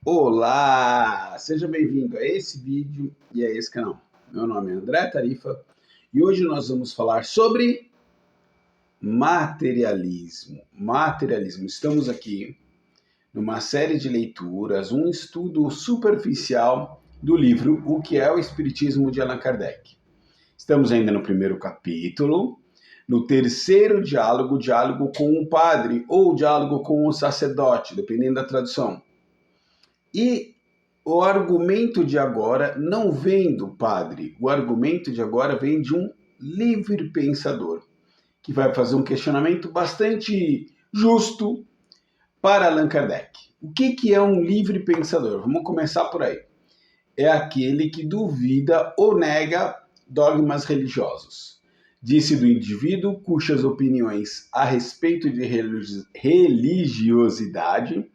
Olá! Seja bem-vindo a esse vídeo e a esse canal. Meu nome é André Tarifa e hoje nós vamos falar sobre materialismo. Materialismo. Estamos aqui numa série de leituras, um estudo superficial do livro O que é o Espiritismo de Allan Kardec. Estamos ainda no primeiro capítulo, no terceiro diálogo, diálogo com o padre ou diálogo com o sacerdote, dependendo da tradução. E o argumento de agora não vem do padre, o argumento de agora vem de um livre pensador, que vai fazer um questionamento bastante justo para Allan Kardec. O que é um livre pensador? Vamos começar por aí. É aquele que duvida ou nega dogmas religiosos. Disse do indivíduo cujas opiniões a respeito de religiosidade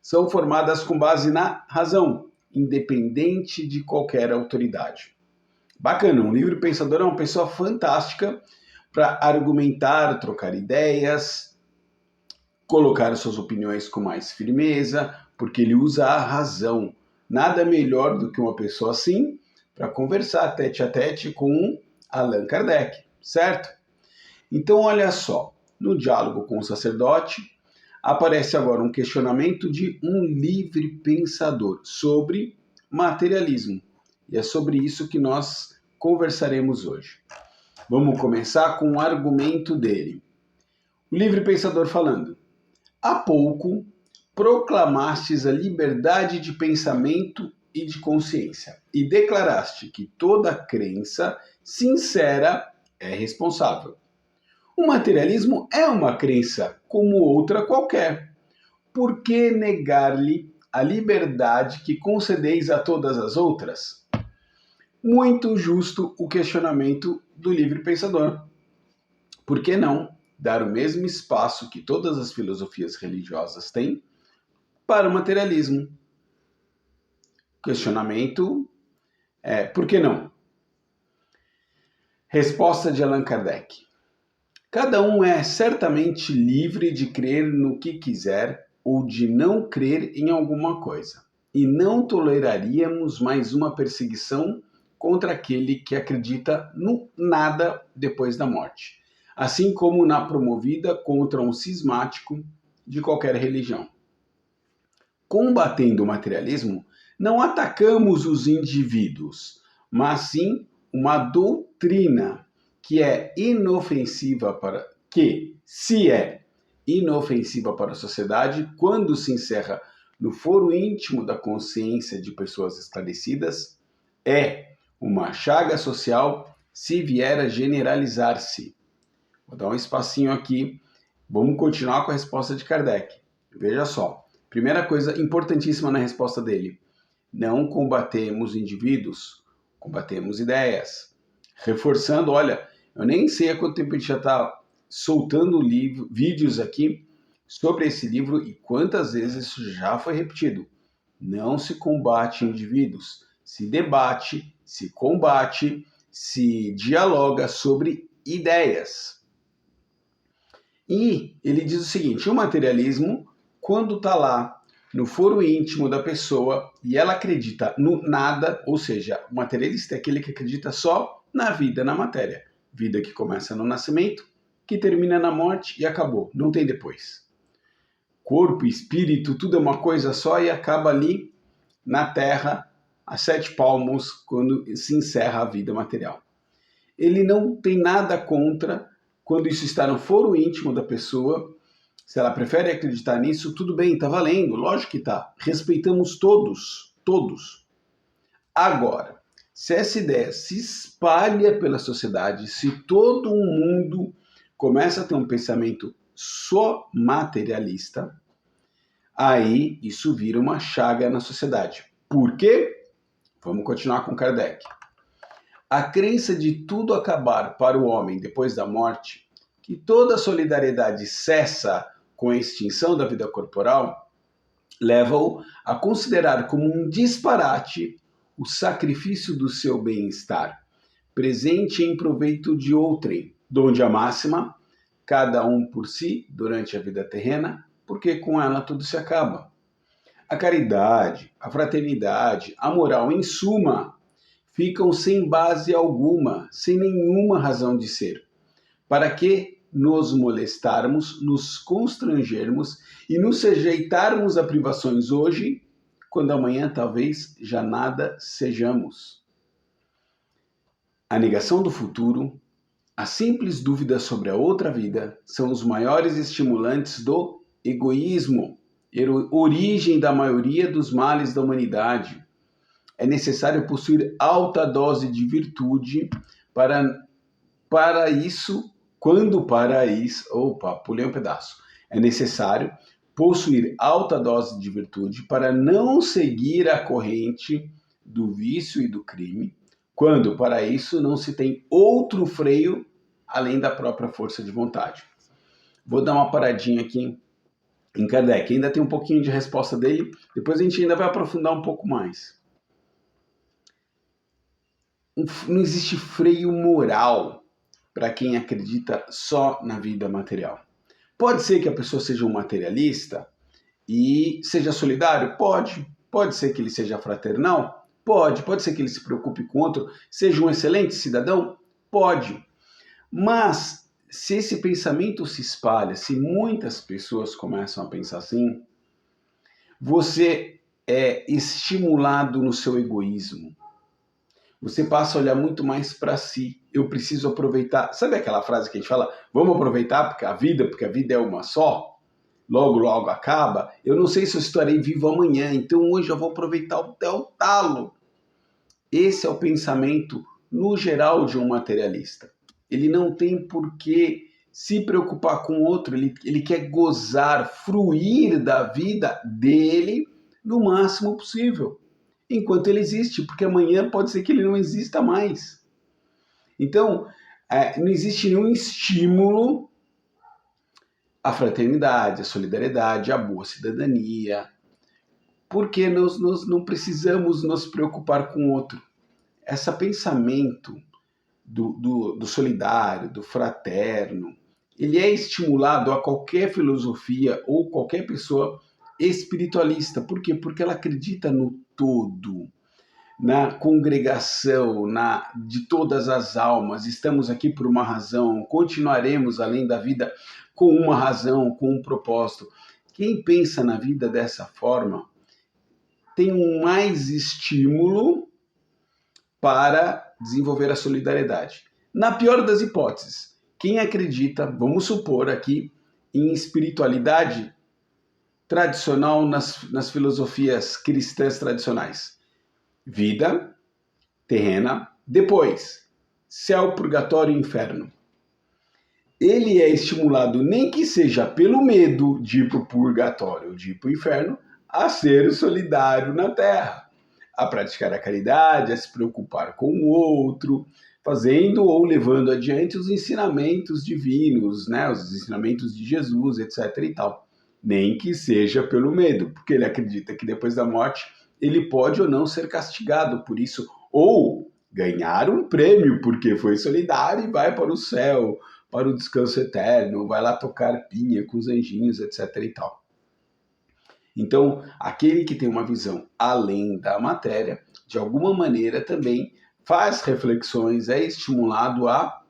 são formadas com base na razão, independente de qualquer autoridade. Bacana, um livre pensador é uma pessoa fantástica para argumentar, trocar ideias, colocar suas opiniões com mais firmeza, porque ele usa a razão. Nada melhor do que uma pessoa assim para conversar tete a tete com Allan Kardec, certo? Então, olha só, no diálogo com o sacerdote, aparece agora um questionamento de um livre pensador sobre materialismo. E é sobre isso que nós conversaremos hoje. Vamos começar com o argumento dele. O livre pensador falando: há pouco proclamastes a liberdade de pensamento e de consciência e declaraste que toda crença sincera é responsável. O materialismo é uma crença como outra qualquer. Por que negar-lhe a liberdade que concedeis a todas as outras? Muito justo o questionamento do livre pensador. Por que não dar o mesmo espaço que todas as filosofias religiosas têm para o materialismo? Questionamento é: por que não? Resposta de Allan Kardec. Cada um é certamente livre de crer no que quiser ou de não crer em alguma coisa, e não toleraríamos mais uma perseguição contra aquele que acredita no nada depois da morte, assim como na promovida contra um cismático de qualquer religião. Combatendo o materialismo, não atacamos os indivíduos, mas sim uma doutrina se é inofensiva para a sociedade, quando se encerra no foro íntimo da consciência de pessoas esclarecidas, é uma chaga social se vier a generalizar-se. Vou dar um espacinho aqui, vamos continuar com a resposta de Kardec. Veja só, primeira coisa importantíssima na resposta dele: não combatemos indivíduos, combatemos ideias. Reforçando, olha, eu nem sei há quanto tempo a gente já está soltando vídeos aqui sobre esse livro e quantas vezes isso já foi repetido. Não se combate indivíduos, se debate, se combate, se dialoga sobre ideias. E ele diz o seguinte: o materialismo, quando está lá no foro íntimo da pessoa e ela acredita no nada, ou seja, o materialista é aquele que acredita só na vida, na matéria. Vida que começa no nascimento, que termina na morte e acabou, não tem depois. Corpo, espírito, tudo é uma coisa só e acaba ali na terra, a 7 palmos, quando se encerra a vida material. Ele não tem nada contra quando isso está no foro íntimo da pessoa. Se ela prefere acreditar nisso, tudo bem, está valendo, lógico que está. Respeitamos todos, todos. Agora, se essa ideia se espalha pela sociedade, se todo mundo começa a ter um pensamento só materialista, aí isso vira uma chaga na sociedade. Por quê? Vamos continuar com Kardec. A crença de tudo acabar para o homem depois da morte, que toda solidariedade cessa com a extinção da vida corporal, leva-o a considerar como um disparate o sacrifício do seu bem-estar, presente em proveito de outrem, donde a máxima, cada um por si, durante a vida terrena, porque com ela tudo se acaba. A caridade, a fraternidade, a moral, em suma, ficam sem base alguma, sem nenhuma razão de ser. Para que nos molestarmos, nos constrangermos e nos sujeitarmos a privações hoje, quando amanhã talvez já nada sejamos? A negação do futuro, a simples dúvida sobre a outra vida são os maiores estimulantes do egoísmo, origem da maioria dos males da humanidade. É necessário possuir alta dose de virtude para isso, pulei um pedaço. É necessário possuir alta dose de virtude para não seguir a corrente do vício e do crime, quando para isso não se tem outro freio além da própria força de vontade. Vou dar uma paradinha aqui em Kardec, ainda tem um pouquinho de resposta dele, depois a gente ainda vai aprofundar um pouco mais. Não existe freio moral para quem acredita só na vida material. Pode ser que a pessoa seja um materialista e seja solidário? Pode. Pode ser que ele seja fraternal? Pode. Pode ser que ele se preocupe com outro, seja um excelente cidadão? Pode. Mas se esse pensamento se espalha, se muitas pessoas começam a pensar assim, você é estimulado no seu egoísmo. Você passa a olhar muito mais para si. Eu preciso aproveitar. Sabe aquela frase que a gente fala? Vamos aproveitar porque a vida é uma só. Logo, logo acaba. Eu não sei se eu estarei vivo amanhã, então hoje eu vou aproveitar até o talo. Esse é o pensamento, no geral, de um materialista. Ele não tem por que se preocupar com o outro, ele quer gozar, fruir da vida dele no máximo possível, enquanto ele existe, porque amanhã pode ser que ele não exista mais. Então, não existe nenhum estímulo à fraternidade, à solidariedade, à boa cidadania, porque nós não precisamos nos preocupar com o outro. Esse pensamento do solidário, do fraterno, ele é estimulado a qualquer filosofia ou qualquer pessoa espiritualista. Por quê? Porque ela acredita no todo, na congregação, de todas as almas. Estamos aqui por uma razão, continuaremos além da vida com uma razão, com um propósito. Quem pensa na vida dessa forma tem mais estímulo para desenvolver a solidariedade. Na pior das hipóteses, quem acredita, vamos supor aqui, em espiritualidade tradicional nas filosofias cristãs tradicionais. Vida terrena, depois céu, purgatório e inferno. Ele é estimulado, nem que seja pelo medo de ir para o purgatório, de ir para o inferno, a ser solidário na Terra, a praticar a caridade, a se preocupar com o outro, fazendo ou levando adiante os ensinamentos divinos, né, os ensinamentos de Jesus, etc. e tal. Nem que seja pelo medo, porque ele acredita que depois da morte ele pode ou não ser castigado por isso, ou ganhar um prêmio porque foi solidário e vai para o céu, para o descanso eterno, vai lá tocar pinha com os anjinhos, etc. e tal. Então, aquele que tem uma visão além da matéria, de alguma maneira também faz reflexões, é estimulado a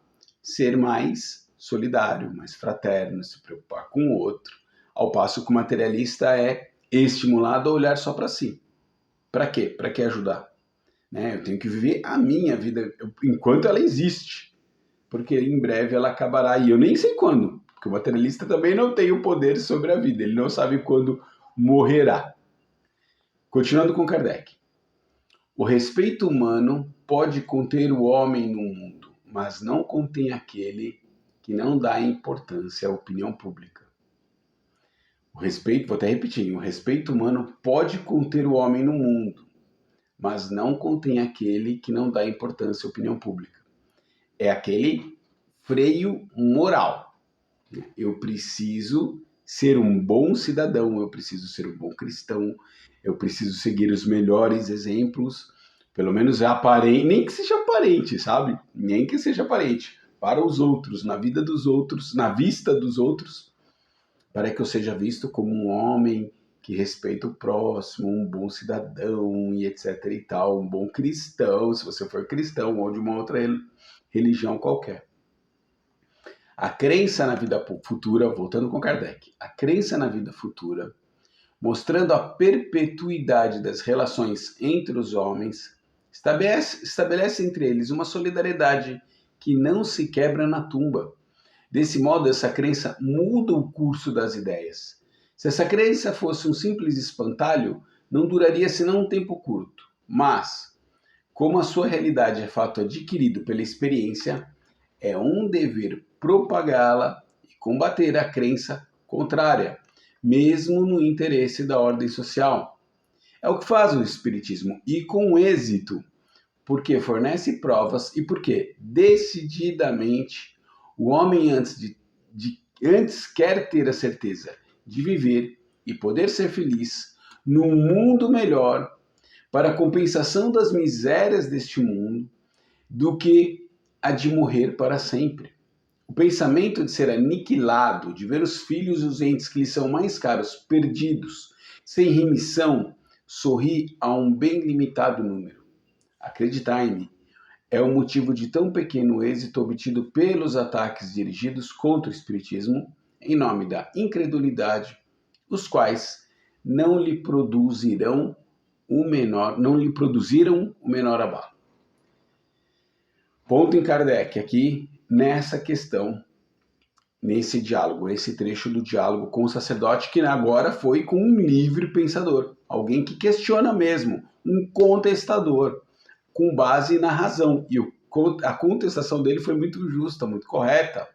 ser mais solidário, mais fraterno, se preocupar com o outro, ao passo que o materialista é estimulado a olhar só para si. Para quê? Para que ajudar? Né? Eu tenho que viver a minha vida enquanto ela existe, porque em breve ela acabará, e eu nem sei quando, porque o materialista também não tem o poder sobre a vida, ele não sabe quando morrerá. Continuando com Kardec. O respeito humano pode conter o homem no mundo, mas não contém aquele que não dá importância à opinião pública. O respeito, vou até repetir, o respeito humano pode conter o homem no mundo, mas não contém aquele que não dá importância à opinião pública. É aquele freio moral. Eu preciso ser um bom cidadão, eu preciso ser um bom cristão, eu preciso seguir os melhores exemplos, pelo menos é aparente, nem que seja aparente, sabe? Nem que seja aparente, para os outros, na vida dos outros, na vista dos outros, para que eu seja visto como um homem que respeita o próximo, um bom cidadão e etc e tal, um bom cristão, se você for cristão ou de uma outra religião qualquer. A crença na vida futura, voltando com Kardec, a crença na vida futura, mostrando a perpetuidade das relações entre os homens, estabelece entre eles uma solidariedade que não se quebra na tumba. Desse modo, essa crença muda o curso das ideias. Se essa crença fosse um simples espantalho, não duraria senão um tempo curto. Mas, como a sua realidade é fato adquirido pela experiência, é um dever propagá-la e combater a crença contrária, mesmo no interesse da ordem social. É o que faz o Espiritismo, e com êxito, porque fornece provas e porque, decididamente, o homem antes quer ter a certeza de viver e poder ser feliz num mundo melhor para a compensação das misérias deste mundo do que a de morrer para sempre. O pensamento de ser aniquilado, de ver os filhos e os entes que lhe são mais caros perdidos, sem remissão, sorri a um bem limitado número. Acreditai-me, é o motivo de tão pequeno êxito obtido pelos ataques dirigidos contra o Espiritismo em nome da incredulidade, os quais não lhe produziram o menor abalo. Ponto em Kardec aqui nessa questão, nesse diálogo, esse trecho do diálogo com o sacerdote, que agora foi com um livre pensador, alguém que questiona mesmo, um contestador, com base na razão. E a contestação dele foi muito justa, muito correta.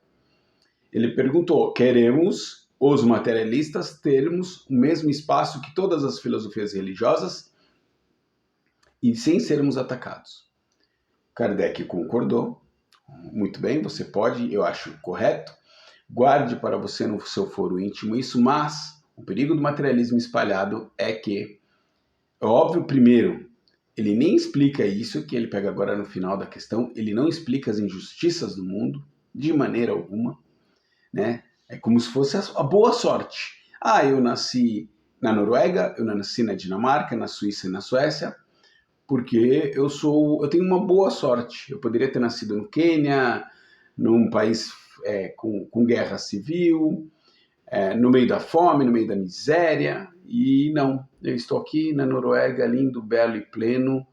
Ele perguntou: queremos, os materialistas, termos o mesmo espaço que todas as filosofias religiosas e sem sermos atacados? Kardec concordou. Muito bem, você pode, eu acho correto. Guarde para você no seu foro íntimo isso, mas o perigo do materialismo espalhado é que, é óbvio, primeiro, ele nem explica isso que ele pega agora no final da questão, ele não explica as injustiças do mundo, de maneira alguma, né? É como se fosse a boa sorte. Ah, eu nasci na Noruega, eu nasci na Dinamarca, na Suíça e na Suécia, porque eu tenho uma boa sorte. Eu poderia ter nascido no Quênia, num país com guerra civil, no meio da fome, no meio da miséria, e não, eu estou aqui na Noruega, lindo, belo e pleno,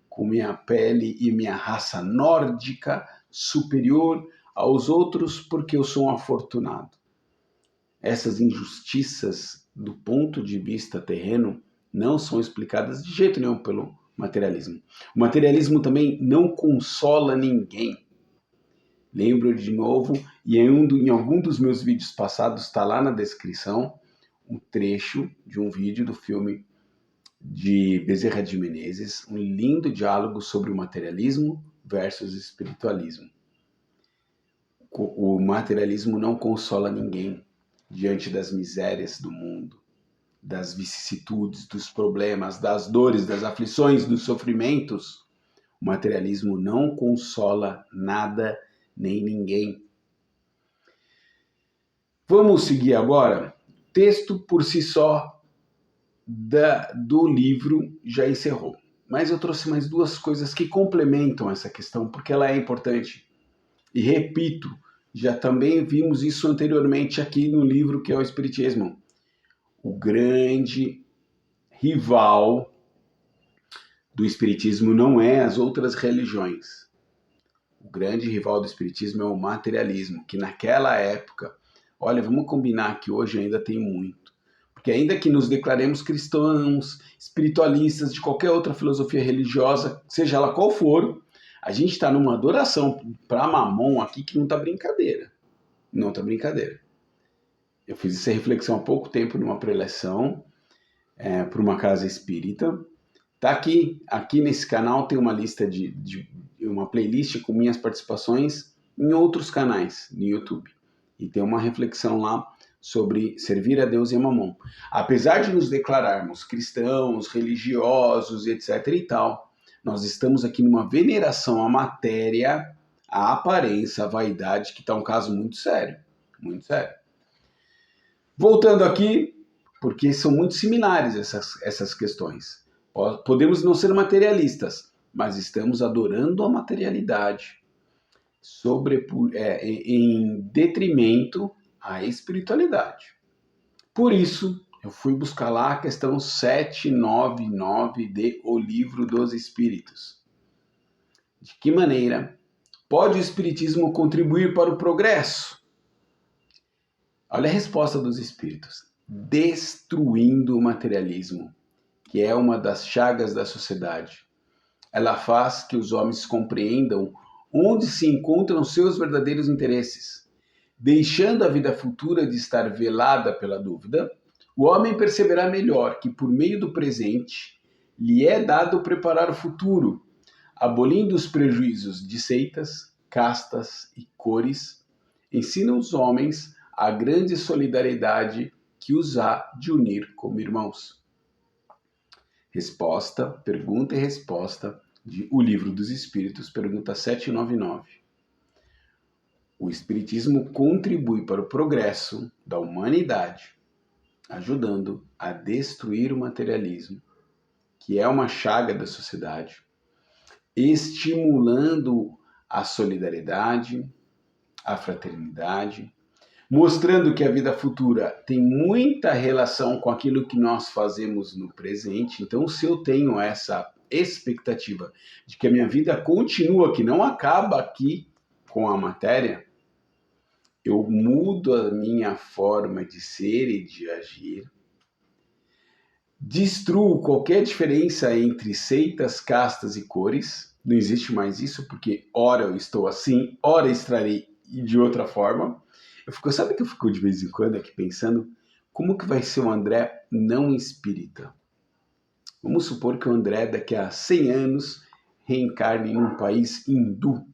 com minha pele e minha raça nórdica superior aos outros, porque eu sou um afortunado. Essas injustiças, do ponto de vista terreno, não são explicadas de jeito nenhum pelo materialismo. O materialismo também não consola ninguém. Lembro de novo, e em algum dos meus vídeos passados, está lá na descrição, um trecho de um vídeo do filme de Bezerra de Menezes, um lindo diálogo sobre o materialismo versus espiritualismo. O materialismo não consola ninguém diante das misérias do mundo, das vicissitudes, dos problemas, das dores, das aflições, dos sofrimentos. O materialismo não consola nada nem ninguém. Vamos seguir agora. O texto por si só do livro já encerrou. Mas eu trouxe mais duas coisas que complementam essa questão, porque ela é importante. E repito, já também vimos isso anteriormente aqui no livro que é o Espiritismo. O grande rival do Espiritismo não é as outras religiões. O grande rival do Espiritismo é o materialismo, que naquela época, olha, vamos combinar que hoje ainda tem muito. Porque ainda que nos declaremos cristãos, espiritualistas, de qualquer outra filosofia religiosa, seja ela qual for, a gente está numa adoração para Mamon aqui que não está brincadeira. Não está brincadeira. Eu fiz essa reflexão há pouco tempo numa preleção para uma casa espírita. Tá aqui nesse canal tem uma lista uma playlist com minhas participações em outros canais no YouTube. E tem uma reflexão lá sobre servir a Deus e a Mamon. Apesar de nos declararmos cristãos, religiosos, etc. e tal, nós estamos aqui numa veneração à matéria, à aparência, à vaidade, que está um caso muito sério. Muito sério. Voltando aqui, porque são muito similares essas questões. Podemos não ser materialistas, mas estamos adorando a materialidade em detrimento à espiritualidade. Por isso, eu fui buscar lá a questão 799 de O Livro dos Espíritos. De que maneira pode o Espiritismo contribuir para o progresso? Olha a resposta dos Espíritos. Destruindo o materialismo, que é uma das chagas da sociedade. Ela faz que os homens compreendam onde se encontram seus verdadeiros interesses. Deixando a vida futura de estar velada pela dúvida, o homem perceberá melhor que, por meio do presente, lhe é dado preparar o futuro, abolindo os prejuízos de seitas, castas e cores, ensina os homens a grande solidariedade que os há de unir como irmãos. Resposta, pergunta e resposta de O Livro dos Espíritos, pergunta 799. O Espiritismo contribui para o progresso da humanidade, ajudando a destruir o materialismo, que é uma chaga da sociedade, estimulando a solidariedade, a fraternidade, mostrando que a vida futura tem muita relação com aquilo que nós fazemos no presente. Então, se eu tenho essa expectativa de que a minha vida continua, que não acaba aqui com a matéria, eu mudo a minha forma de ser e de agir, destruo qualquer diferença entre seitas, castas e cores. Não existe mais isso, porque ora eu estou assim, ora estarei de outra forma. Sabe que eu fico de vez em quando aqui pensando como que vai ser o André não espírita? Vamos supor que o André daqui a 100 anos reencarne em um país hindu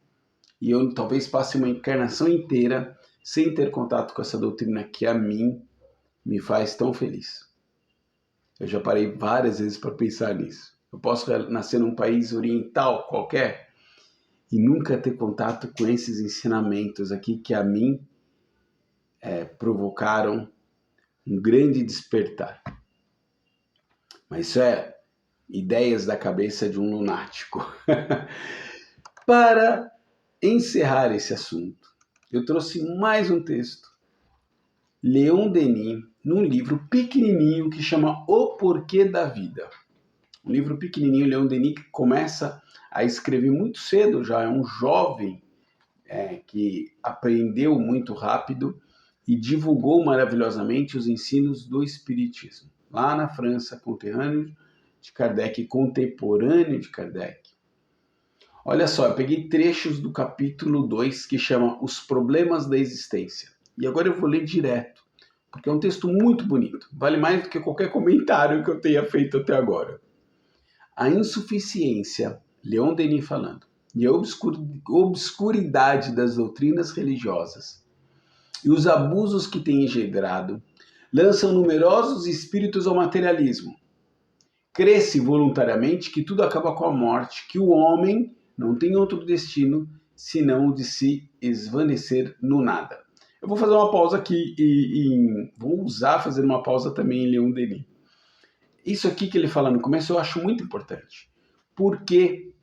e eu talvez passe uma encarnação inteira sem ter contato com essa doutrina que a mim me faz tão feliz. Eu já parei várias vezes para pensar nisso. Eu posso nascer num país oriental qualquer e nunca ter contato com esses ensinamentos aqui que a mim provocaram um grande despertar. Mas isso é ideias da cabeça de um lunático. Para encerrar esse assunto, eu trouxe mais um texto. Leon Denis, num livro pequenininho que chama O Porquê da Vida. Um livro pequenininho, Leon Denis, que começa a escrever muito cedo, já é um jovem que aprendeu muito rápido e divulgou maravilhosamente os ensinos do Espiritismo. Lá na França, conterrâneo de Kardec, contemporâneo de Kardec. Olha só, eu peguei trechos do capítulo 2 que chama Os Problemas da Existência. E agora eu vou ler direto, porque é um texto muito bonito. Vale mais do que qualquer comentário que eu tenha feito até agora. A insuficiência, Leon Denis falando, e a obscuridade das doutrinas religiosas e os abusos que têm engendrado lançam numerosos espíritos ao materialismo. Crê-se voluntariamente que tudo acaba com a morte, que o homem não tem outro destino senão o de se esvanecer no nada. Eu vou fazer uma pausa aqui e vou fazer uma pausa também em Leon Denis. Isso aqui que ele fala no começo eu acho muito importante. Por que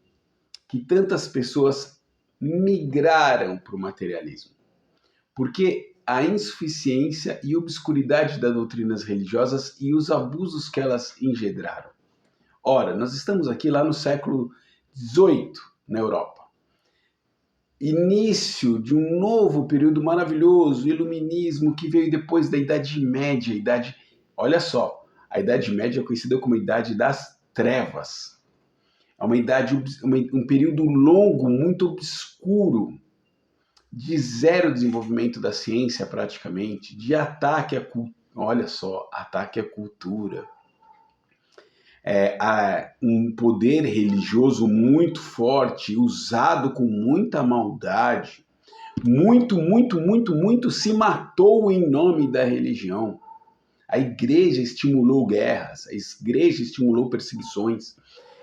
tantas pessoas migraram para o materialismo? Porque a insuficiência e obscuridade das doutrinas religiosas e os abusos que elas engendraram. Ora, nós estamos aqui lá no século XVIII, na Europa. Início de um novo período maravilhoso, iluminismo, que veio depois da Idade Média. Olha só, a Idade Média é conhecida como a Idade das Trevas. É um período longo, muito obscuro, de zero desenvolvimento da ciência praticamente, de ataque à cultura. Olha só, ataque à cultura. Um poder religioso muito forte, usado com muita maldade. Muito se matou em nome da religião. A igreja estimulou guerras, a igreja estimulou perseguições.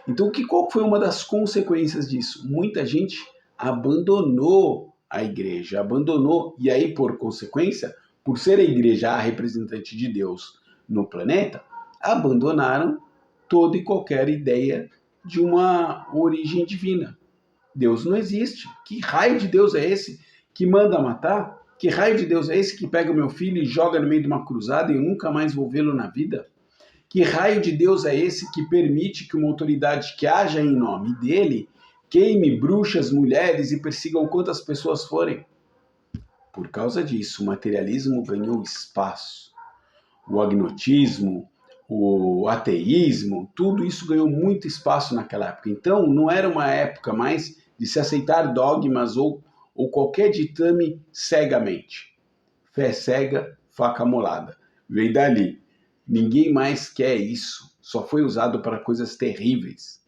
Então, qual foi uma das consequências disso? Muita gente abandonou a igreja, e aí, por consequência, por ser a igreja a representante de Deus no planeta, abandonaram toda e qualquer ideia de uma origem divina. Deus não existe. Que raio de Deus é esse que manda matar? Que raio de Deus é esse que pega o meu filho e joga no meio de uma cruzada e eu nunca mais vou vê-lo na vida? Que raio de Deus é esse que permite que uma autoridade que haja em nome dele queime bruxas, mulheres e persigam quantas pessoas forem? Por causa disso, o materialismo ganhou espaço. O agnotismo, o ateísmo, tudo isso ganhou muito espaço naquela época. Então, não era uma época mais de se aceitar dogmas ou qualquer ditame cegamente. Fé cega, faca molada. Vem dali. Ninguém mais quer isso. Só foi usado para coisas terríveis.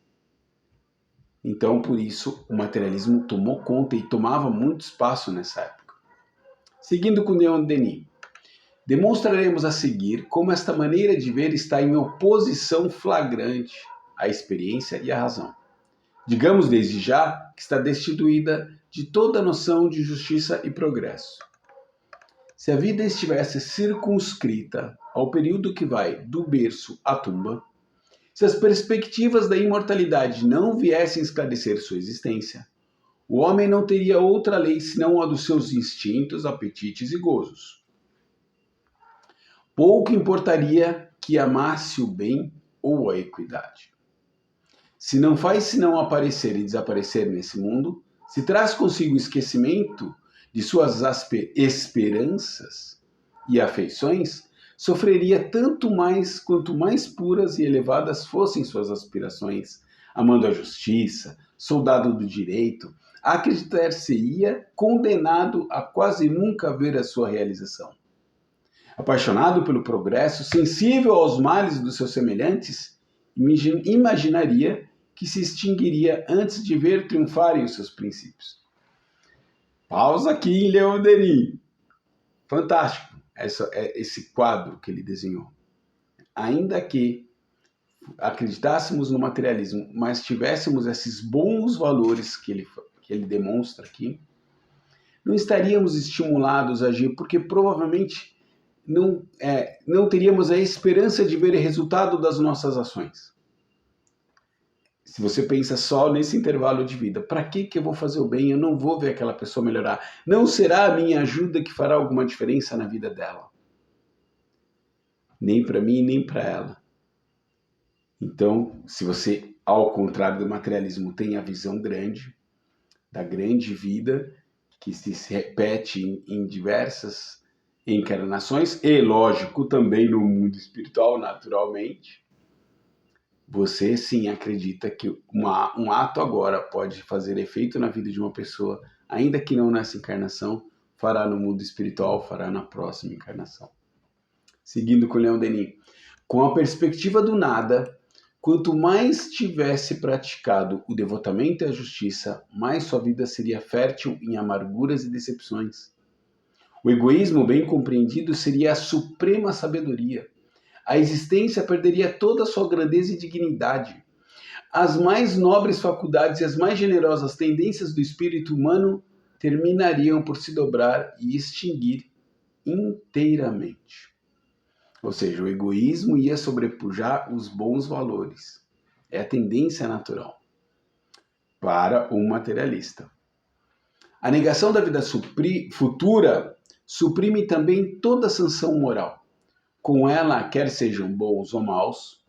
Então, por isso, o materialismo tomou conta e tomava muito espaço nessa época. Seguindo com Leon Denis. Demonstraremos a seguir como esta maneira de ver está em oposição flagrante à experiência e à razão. Digamos desde já que está destituída de toda noção de justiça e progresso. Se a vida estivesse circunscrita ao período que vai do berço à tumba, se as perspectivas da imortalidade não viessem esclarecer sua existência, o homem não teria outra lei senão a dos seus instintos, apetites e gozos. Pouco importaria que amasse o bem ou a equidade. Se não faz senão aparecer e desaparecer nesse mundo, se traz consigo o esquecimento de suas esperanças e afeições, sofreria tanto mais quanto mais puras e elevadas fossem suas aspirações, amando a justiça, soldado do direito, acreditar-se-ia condenado a quase nunca ver a sua realização. Apaixonado pelo progresso, sensível aos males dos seus semelhantes, imaginaria que se extinguiria antes de ver triunfarem os seus princípios. Pausa aqui em Leon Denis. Fantástico esse quadro que ele desenhou. Ainda que acreditássemos no materialismo, mas tivéssemos esses bons valores que ele demonstra aqui, não estaríamos estimulados a agir, porque provavelmente não teríamos a esperança de ver o resultado das nossas ações. Se você pensa só nesse intervalo de vida, para que eu vou fazer o bem? Eu não vou ver aquela pessoa melhorar. Não será a minha ajuda que fará alguma diferença na vida dela. Nem para mim, nem para ela. Então, se você, ao contrário do materialismo, tem a visão grande, da grande vida, que se repete em diversas encarnações, e, lógico, também no mundo espiritual, naturalmente, você sim acredita que um ato agora pode fazer efeito na vida de uma pessoa, ainda que não nessa encarnação, fará no mundo espiritual, fará na próxima encarnação. Seguindo com Leon Denis. Com a perspectiva do nada, quanto mais tivesse praticado o devotamento e a justiça, mais sua vida seria fértil em amarguras e decepções. O egoísmo bem compreendido seria a suprema sabedoria. A existência perderia toda a sua grandeza e dignidade. As mais nobres faculdades e as mais generosas tendências do espírito humano terminariam por se dobrar e extinguir inteiramente. Ou seja, o egoísmo ia sobrepujar os bons valores. É a tendência natural para o materialista. A negação da vida futura suprime também toda sanção moral. Com ela, quer sejam bons ou maus,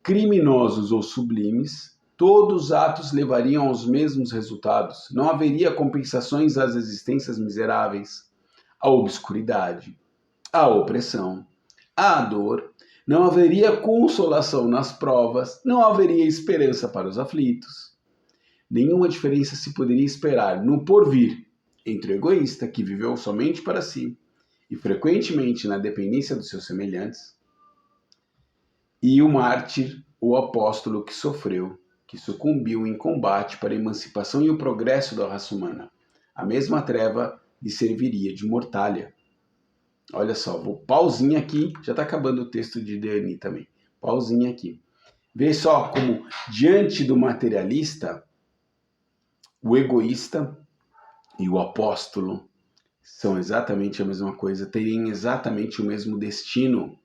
criminosos ou sublimes, todos os atos levariam aos mesmos resultados. Não haveria compensações às existências miseráveis, à obscuridade, à opressão, à dor. Não haveria consolação nas provas, não haveria esperança para os aflitos. Nenhuma diferença se poderia esperar no porvir entre o egoísta, que viveu somente para si, e frequentemente na dependência dos seus semelhantes, e o mártir, o apóstolo que sofreu, que sucumbiu em combate para a emancipação e o progresso da raça humana. A mesma treva lhe serviria de mortalha. Olha só, vou pauzinho aqui, já está acabando o texto de Denis também. Pauzinho aqui. Vê só como, diante do materialista, o egoísta e o apóstolo são exatamente a mesma coisa, têm exatamente o mesmo destino.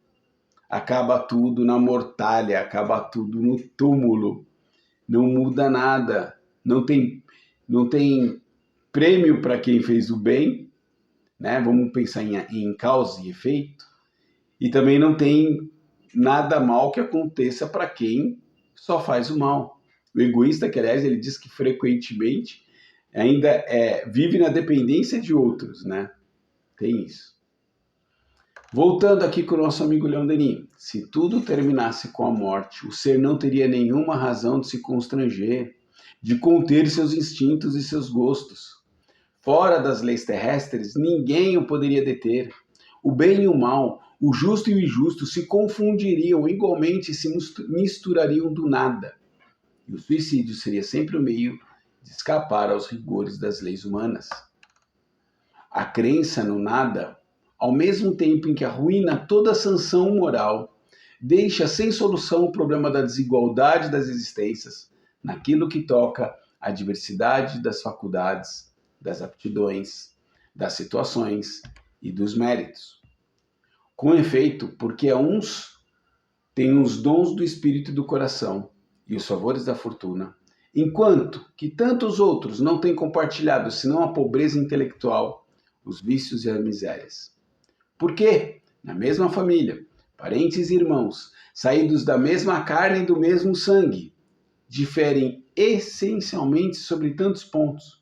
acaba tudo na mortalha, acaba tudo no túmulo, não muda nada, não tem prêmio para quem fez o bem, né? Vamos pensar em causa e efeito, e também não tem nada mal que aconteça para quem só faz o mal. O egoísta, que aliás ele diz que frequentemente ainda vive na dependência de outros, né? Tem isso. Voltando aqui com o nosso amigo Leon Denis, se tudo terminasse com a morte, o ser não teria nenhuma razão de se constranger, de conter seus instintos e seus gostos. Fora das leis terrestres, ninguém o poderia deter. O bem e o mal, o justo e o injusto se confundiriam igualmente e se misturariam do nada. E o suicídio seria sempre o meio de escapar aos rigores das leis humanas. A crença no nada, ao mesmo tempo em que arruína toda sanção moral, deixa sem solução o problema da desigualdade das existências, naquilo que toca à diversidade das faculdades, das aptidões, das situações e dos méritos. Com efeito, porque a uns têm os dons do espírito e do coração e os favores da fortuna, enquanto que tantos outros não têm compartilhado senão a pobreza intelectual, os vícios e as misérias. Porque, na mesma família, parentes e irmãos, saídos da mesma carne e do mesmo sangue, diferem essencialmente sobre tantos pontos,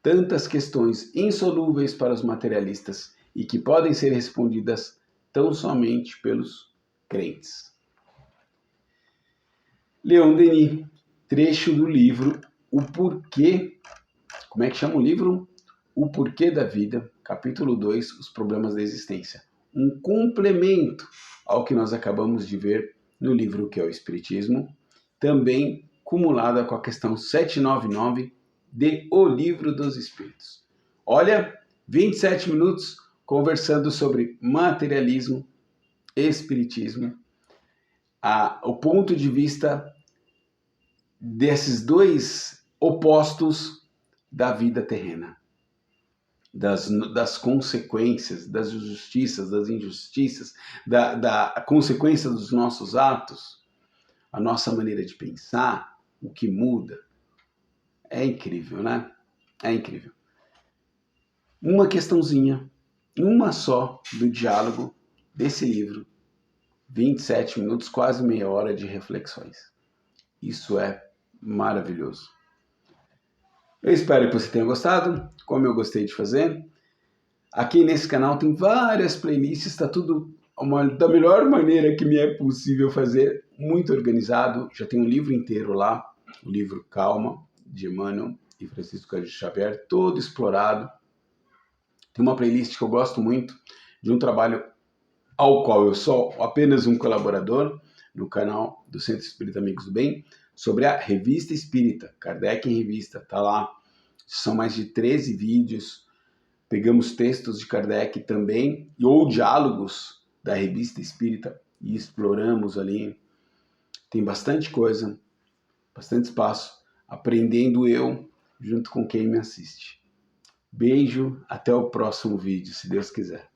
tantas questões insolúveis para os materialistas e que podem ser respondidas tão somente pelos crentes. Leon Denis, trecho do livro O Porquê, como é que chama o livro? O Porquê da Vida, capítulo 2, Os Problemas da Existência. Um complemento ao que nós acabamos de ver no livro que é o Espiritismo, também cumulada com a questão 799 de O Livro dos Espíritos. Olha, 27 minutos conversando sobre materialismo, espiritismo, o ponto de vista desses dois opostos da vida terrena, das consequências, das justiças, das injustiças, da consequência dos nossos atos, a nossa maneira de pensar, o que muda. É incrível, né? É incrível. Uma questãozinha, uma só do diálogo desse livro, 27 minutos, quase meia hora de reflexões. Isso é maravilhoso. Eu espero que você tenha gostado, como eu gostei de fazer. Aqui nesse canal tem várias playlists, está tudo da melhor maneira que me é possível fazer, muito organizado. Já tem um livro inteiro lá, o livro Calma, de Emmanuel e Francisco Cândido Xavier, todo explorado. Tem uma playlist que eu gosto muito, de um trabalho ao qual eu sou apenas um colaborador, no canal do Centro Espírita Amigos do Bem, sobre a Revista Espírita, Kardec em Revista, tá lá. São mais de 13 vídeos, pegamos textos de Kardec também, ou diálogos da Revista Espírita, e exploramos ali. Tem bastante coisa, bastante espaço, aprendendo eu, junto com quem me assiste. Beijo, até o próximo vídeo, se Deus quiser.